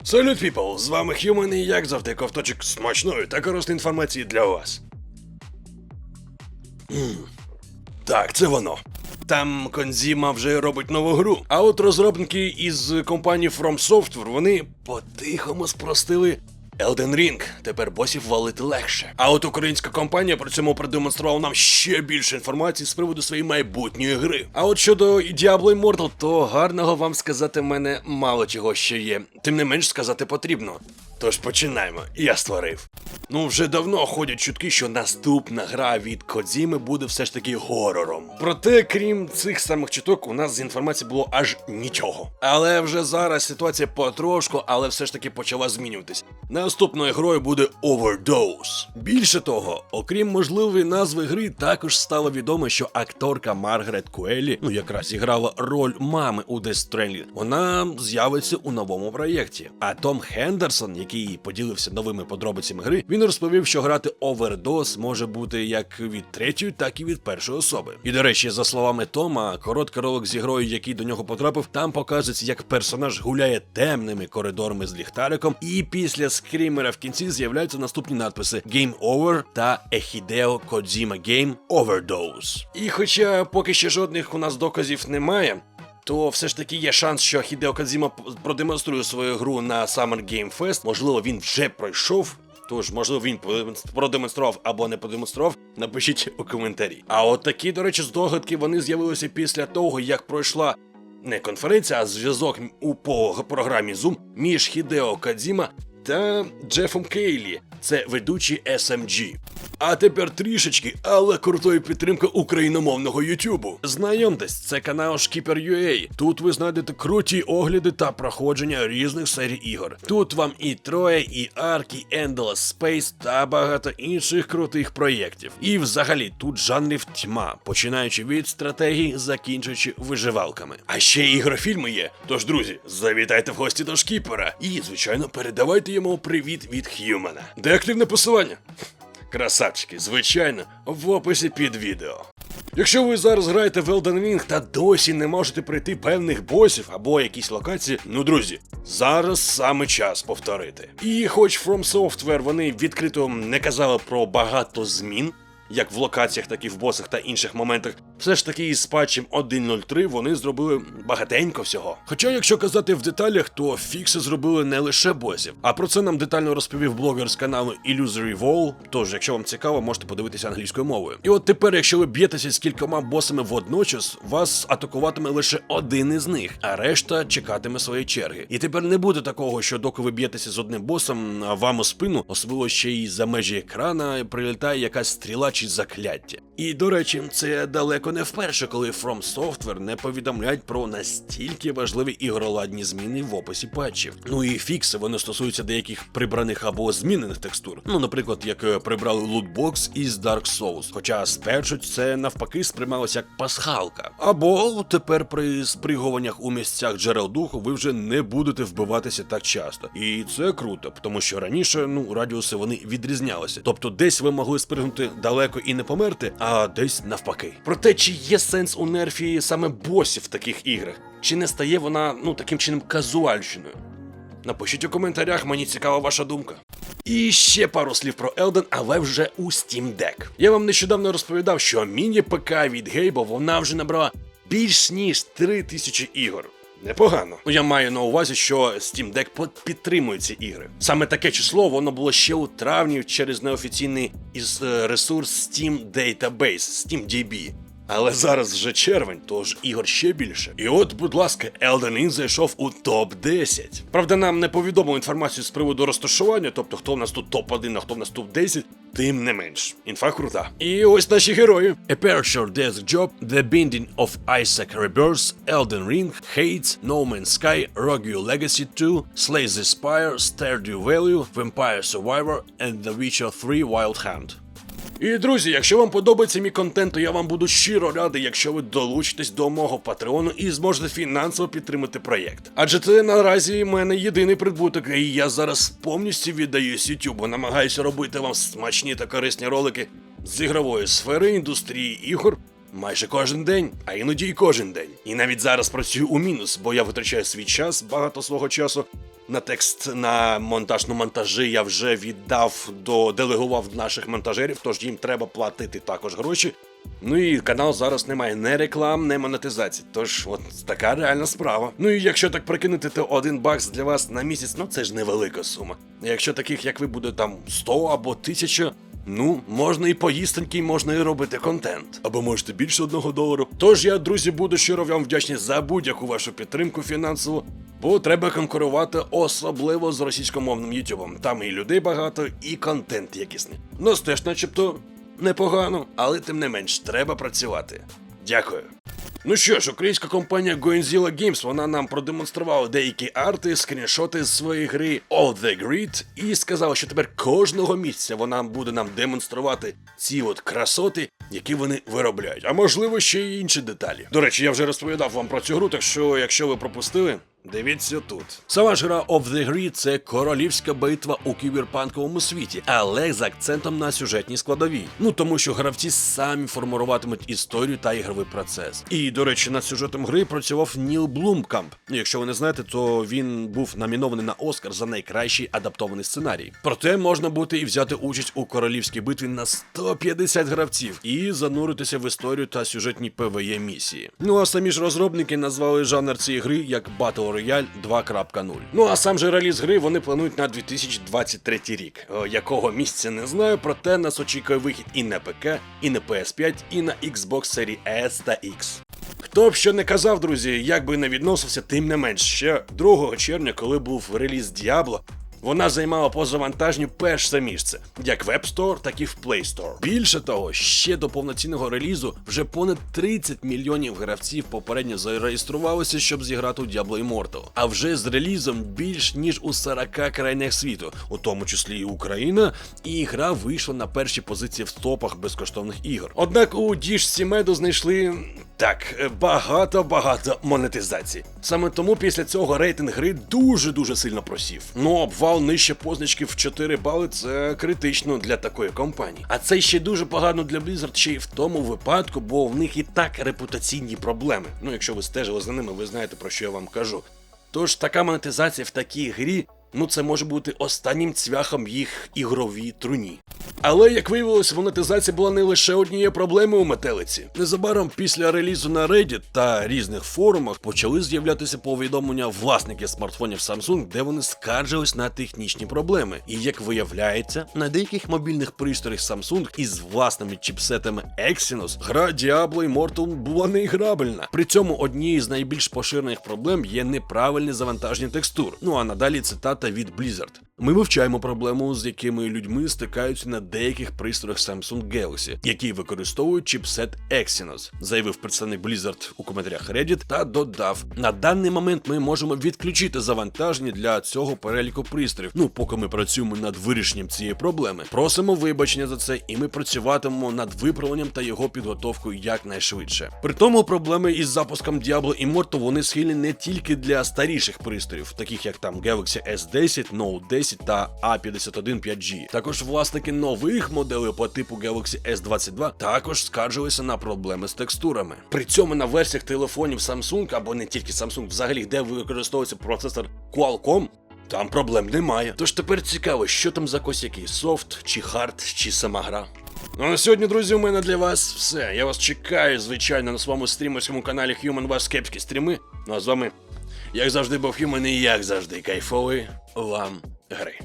Салют, people! З вами Human і як завжди ковточок смачної та корисної інформації для вас. Так, це воно. Там Конзіма вже робить нову гру. А от розробники із компанії From Software, вони по-тихому спростили Elden Ring. Тепер босів валити легше. А от українська компанія при цьому продемонструвала нам ще більше інформації з приводу своєї майбутньої гри. А от щодо Diablo Immortal, то гарного вам сказати в мене мало чого ще є. Тим не менш сказати потрібно. Тож починаємо. Я створив. Вже давно ходять чутки, що наступна гра від Кодзіми буде все ж таки горором. Проте, крім цих самих чуток, у нас з інформації було аж нічого. Але вже зараз ситуація потрошку, але все ж таки почала змінюватись. Наступною грою буде Overdose. Більше того, окрім можливої назви гри, також стало відомо, що акторка Маргарет Куеллі, якраз зіграла роль мами у Death Stranding, вона з'явиться у новому проєкті. А Том Хендерсон, який поділився новими подробицями гри, він розповів, що грати Overdose може бути як від третьої, так і від першої особи. І, до речі, за словами Тома, короткий ролик з грою, який до нього потрапив, там показується, як персонаж гуляє темними коридорами з ліхтариком, і після скрімера в кінці з'являються наступні надписи Game Over та A Hideo Kojima Game Overdose. І хоча поки ще жодних у нас доказів немає, то все ж таки є шанс, що Хідео Кодзіма продемонструє свою гру на Summer Game Fest. Можливо, він вже пройшов. Тож, можливо, він продемонстрував або не продемонстрував, напишіть у коментарі. А от такі, до речі, здогадки, вони з'явилися після того, як пройшла не конференція, а зв'язок по програмі Zoom між Хідео Кодзіма та Джефом Кейлі. Це ведучий SMG. А тепер трішечки, але крутої підтримки україномовного Ютубу. Знайомтесь, це канал Skipper.ua. Тут ви знайдете круті огляди та проходження різних серій ігор. Тут вам і Троє, і Арк, і Endless Space та багато інших крутих проєктів. І взагалі тут жанрів тьма, починаючи від стратегій, закінчуючи виживалками. А ще ігрофільми є. Тож, друзі, завітайте в гості до Шкіпера. І, звичайно, передавайте йому привіт від Х'юмана. Де активне посилання? Красавчики, звичайно, в описі під відео. Якщо ви зараз граєте в Elden Ring та досі не можете пройти певних босів або якісь локації, друзі, зараз саме час повторити. І хоч From Software вони відкрито не казали про багато змін, як в локаціях, так і в босах та інших моментах, все ж таки із патчем 1.0.3 вони зробили багатенько всього. Хоча, якщо казати в деталях, то фікси зробили не лише босів. А про це нам детально розповів блогер з каналу Illusory Wall, тож, якщо вам цікаво, можете подивитися англійською мовою. І от тепер, якщо ви б'єтеся з кількома босами водночас, вас атакуватиме лише один із них, а решта чекатиме своєї черги. І тепер не буде такого, що доки ви б'єтеся з одним босом, а вам у спину, особливо ще й за межі екрана, прилітає якась стріла чи закляття. І, до речі, це далеко не вперше, коли From Software не повідомляють про настільки важливі ігроладні зміни в описі патчів. І фікси, вони стосуються деяких прибраних або змінених текстур. Наприклад, як прибрали лутбокс із Dark Souls. Хоча спершу це навпаки сприймалося як пасхалка. Або тепер при спригуваннях у місцях джерел духу ви вже не будете вбиватися так часто. І це круто, тому що раніше, радіуси вони відрізнялися. Тобто десь ви могли спригнути далеко і не померти, а десь навпаки. Проте, чи є сенс у нерфі саме босів в таких іграх? Чи не стає вона, таким чином казуальщиною? Напишіть у коментарях, мені цікава ваша думка. І ще пару слів про Elden, але вже у Steam Deck. Я вам нещодавно розповідав, що міні-ПК від Гейба, вона вже набрала більш ніж 3000 ігор. Непогано. Я маю на увазі, що Steam Deck підтримує ці ігри. Саме таке число, воно було ще у травні через неофіційний ресурс Steam Database, SteamDB. Але зараз вже червень, тож ігор ще більше. І от, будь ласка, Elden Ring зайшов у топ-10. Правда, нам не повідомили інформацію з приводу розташування, тобто хто в нас тут топ-1, а хто в нас топ-10, тим не менш. Інфа крута. І ось наші герої. Aperture Desk Job, The Binding of Isaac Rebirth, Elden Ring, Hades, No Man's Sky, Rogue Legacy 2, Slay the Spire, Stardew Valley, Vampire Survivor and The Witcher 3 Wild Hunt. І, друзі, якщо вам подобається мій контент, то я вам буду щиро радий, якщо ви долучитесь до мого патреону і зможете фінансово підтримати проєкт. Адже це наразі в мене єдиний прибуток, і я зараз повністю віддаюсь YouTube, намагаюся робити вам смачні та корисні ролики з ігрової сфери, індустрії ігор, майже кожен день, а іноді й кожен день. І навіть зараз працюю у мінус, бо я витрачаю свій час, багато свого часу, на текст на монтажі я вже делегував наших монтажерів, тож їм треба платити також гроші. Ну і канал зараз не має не реклам, не монетизації, тож от така реальна справа. Ну і якщо так прикинути, то $1 для вас на місяць, ну це ж невелика сума. Якщо таких, як ви, буде там 100 або 1000, ну, можна і поїстенький, можна і робити контент. Або можете більше $1. Тож я, друзі, буду щиро вам вдячний за будь-яку вашу підтримку фінансову, бо треба конкурувати особливо з російськомовним ютубом. Там і людей багато, і контент якісний. Нас теж начебто непогано, але тим не менш, треба працювати. Дякую. Ну що ж, українська компанія Godzilla Games, вона нам продемонструвала деякі арти, скріншоти з своєї гри All the Grid і сказала, що тепер кожного місяця вона буде нам демонструвати ці от красоти, які вони виробляють. А можливо ще й інші деталі. До речі, я вже розповідав вам про цю гру, так що якщо ви пропустили, дивіться тут. Сама ж гра Of the Grid – це королівська битва у кіберпанковому світі, але з акцентом на сюжетній складовій. Ну тому що гравці самі формуватимуть історію та ігровий процес. І, до речі, над сюжетом гри працював Ніл Блумкамп. Якщо ви не знаєте, то він був номінований на Оскар за найкращий адаптований сценарій. Проте можна буде і взяти участь у королівській битві на 150 гравців і зануритися в історію та сюжетні PvE місії. Ну а самі ж розробники назвали жанр цієї гри як Battle Royale 2.0. Ну а сам же реліз гри вони планують на 2023 рік. Якого місяця не знаю, проте нас очікує вихід і на ПК, і на PS5, і на Xbox Series S та X. Хто б що не казав, друзі, як би не відносився, тим не менш, ще 2 червня, коли був реліз Diablo, вона займала по завантаженню перше місце, як в App Store, так і в Play Store. Більше того, ще до повноцінного релізу вже понад 30 мільйонів гравців попередньо зареєструвалися, щоб зіграти у Diablo Immortal. А вже з релізом більш ніж у 40 країнах світу, у тому числі і Україна, і гра вийшла на перші позиції в топах безкоштовних ігор. Однак у діжці меду знайшли багато монетизації. Саме тому після цього рейтинг гри дуже сильно просів. Ну, обвал нижче позначки в 4 бали – це критично для такої компанії. А це ще дуже погано для Blizzard ще й в тому випадку, бо в них і так репутаційні проблеми. Ну, якщо ви стежили за ними, ви знаєте, про що я вам кажу. Тож така монетизація в такій грі, ну це може бути останнім цвяхом в їх ігровій труні. Але, як виявилось, монетизація була не лише однією проблемою у метелиці. Незабаром після релізу на Reddit та різних форумах почали з'являтися повідомлення власників смартфонів Samsung, де вони скаржились на технічні проблеми. І, як виявляється, на деяких мобільних пристроях Samsung із власними чіпсетами Exynos гра Diablo Immortal була неіграбельна. При цьому однією з найбільш поширених проблем є неправильне завантаження текстур. Ну а надалі цитата від Blizzard. Ми вивчаємо проблему, з якими людьми стикаються на деяких пристроях Samsung Galaxy, які використовують чіпсет Exynos, заявив представник Blizzard у коментарях Reddit та додав: на даний момент ми можемо відключити завантаження для цього переліку пристроїв, ну поки ми працюємо над вирішенням цієї проблеми. Просимо вибачення за це, і ми працюватимемо над виправленням та його підготовкою якнайшвидше. При тому проблеми із запуском Diablo Immortal вони схильні не тільки для старіших пристроїв, таких як там Galaxy S10, Note 10 та A51 5G. Також власники нових моделей по типу Galaxy S22 також скаржилися на проблеми з текстурами. При цьому на версіях телефонів Samsung, або не тільки Samsung, взагалі, де використовується процесор Qualcomm, там проблем немає. Тож тепер цікаво, що там за косяки, софт, чи хард, чи сама гра. Ну а на сьогодні, друзі, у мене для вас все. Я вас чекаю, звичайно, на своєму стрімерському каналі Human Ваш кепські стріми. Ну а з вами, як завжди, був Human і як завжди, кайфовий вам гри.